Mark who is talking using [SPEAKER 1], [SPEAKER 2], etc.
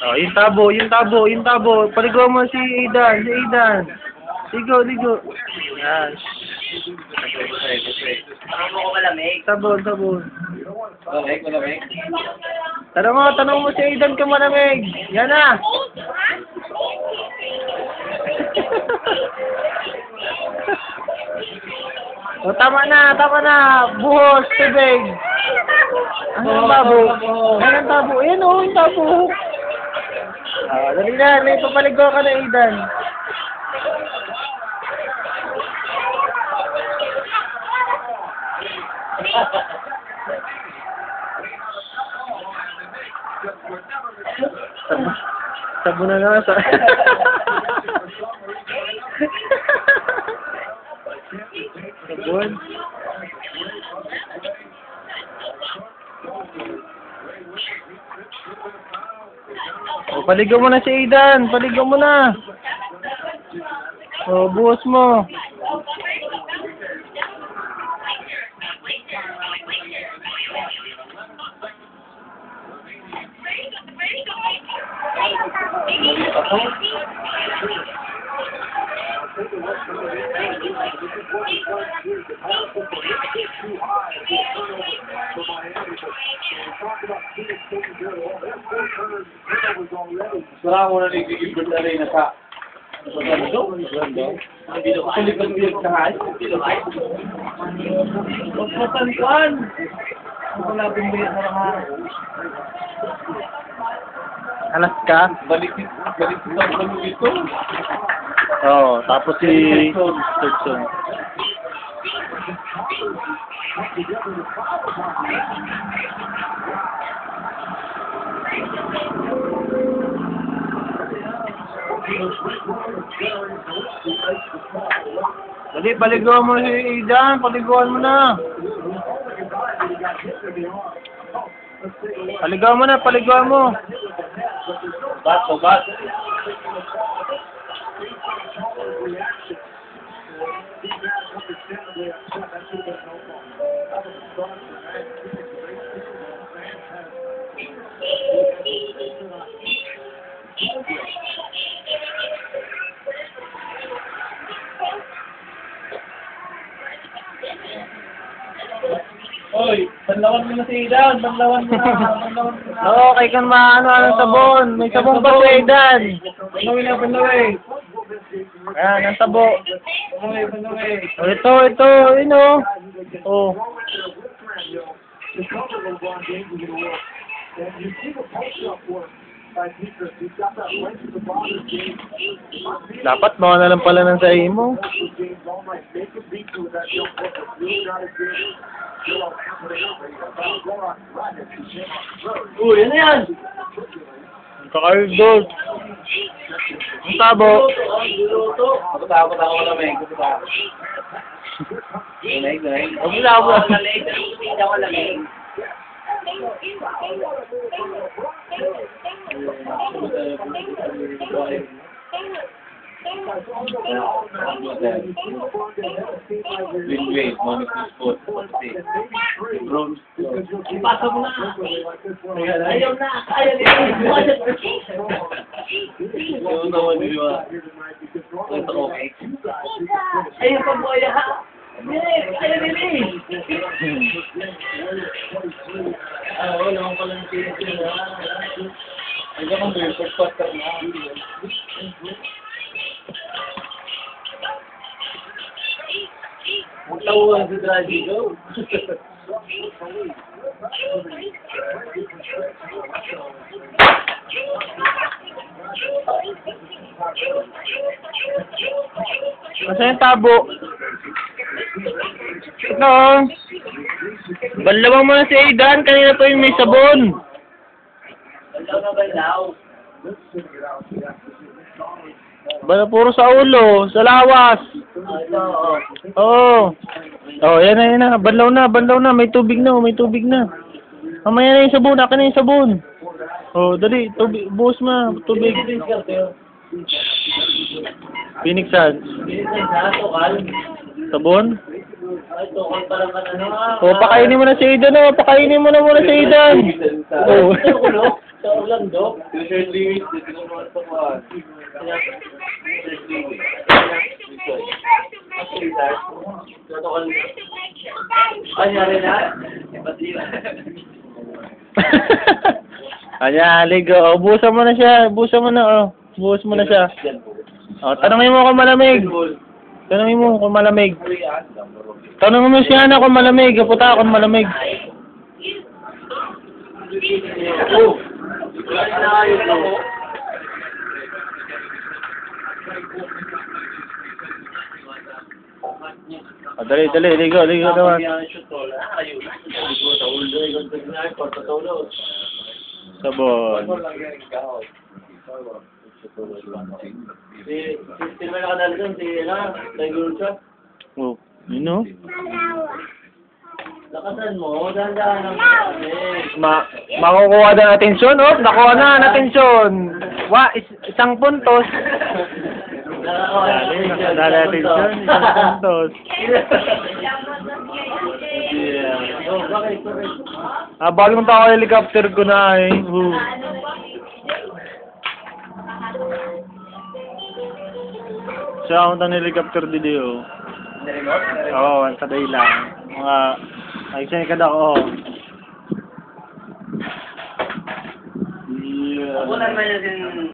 [SPEAKER 1] Oh, yung tabo. Paligaw mo si Aidan. Ligo. Yan.
[SPEAKER 2] Ano ko malamig?
[SPEAKER 1] Sabon.
[SPEAKER 2] Malamig?
[SPEAKER 1] Tanong mo si Aidan kung malamig. Yan na. O, tama na. Buhos, tubig. Ano ang tabo? Yan ang tabo. Yan o, yung tabo. Dali na, may papaligaw ka na, Aidan. Sabon na nga sa... Sabon. O, paligaw mo na si Aidan. Paligaw mo na. O, buhos mo.
[SPEAKER 2] Wala ko na nagigibot na rin na sa... Hindi ko kulit sa hal. Magpapantuan! Wala bumili sa lahat.
[SPEAKER 1] Alas ka?
[SPEAKER 2] Balik sa kami dito.
[SPEAKER 1] Oo, tapos si Turkson. Dali, paligawan mo si Aidan. Paliguan mo na. Paliguan mo.
[SPEAKER 2] Bat. Oy, banlawan mo na si Aidan. Banlawan mo na.
[SPEAKER 1] Oo, kay kan anong sabon. May sabon ba si Aidan?
[SPEAKER 2] Banlawin.
[SPEAKER 1] Ayan, ang sabo.
[SPEAKER 2] Banlawin.
[SPEAKER 1] O, ito, yun o. O. Dapat bawa na lang pala ng sahi mo.
[SPEAKER 2] Uy, ano yan?
[SPEAKER 1] Kakardot. Ang tabo.
[SPEAKER 2] Takot ako malamig. Lamig. Huwag na ako malamig. Hindi ako malamig. Wait, moment to spot. Bronze. Ipasa mo na. Ayaw na. Ayaw naman nyo. Ito okay. Ayaw pa mo ayaw ha. Ayaw nili. Wala akong palang tinig na. Ayaw kang breakfast pastor na. Magtawag sa dragi ko.
[SPEAKER 1] Masa yung tabo? Ito. Banlawan mo na si Aidan. Kanina pa yung may sabon. Bala puro sa ulo, sa lawas. Oo. Oh, yan na. Banlaw na. May tubig na. Mamaya na yung sabon. Akin na yung sabon. Oh, dali. Tubig. Buhos mo. Tubig. Piniksan. Sabon? Oh, pakainin mo na si Aidan. Pakainin mo na muna si Aidan. Oh.
[SPEAKER 2] Sa Orlando? Yung third limit, dito naman sa kuhan. Third limit. Kanyari na?
[SPEAKER 1] Kanya, ligo. Oh, buhusan mo na siya. Buhusan mo na, oh. Buhos mo na siya. Oh, tanongin mo kung malamig. Tanongin mo kung malamig. Tanongin mo siya na kung malamig. Kaputa kung malamig.
[SPEAKER 2] Oh! Wala na ayos ako.
[SPEAKER 1] Oh, dali, dali. Ligo, ligo naman. Sabon.
[SPEAKER 2] Si may nakadali doon, si Tiger Shot.
[SPEAKER 1] Oh, yun o.
[SPEAKER 2] Lakasan mo, dahan-dahan ang
[SPEAKER 1] Makukuha na ng atensyon, oh. Nakuha na ng atensyon. Isang puntos. Dali, nakadali atensyon. Isang puntos. Bagong tao helicopter ko na eh. Siya akong helicopter dito oh. Oo, ang kaday lang. Mga, ay siya kada ko.
[SPEAKER 2] Ako naman yung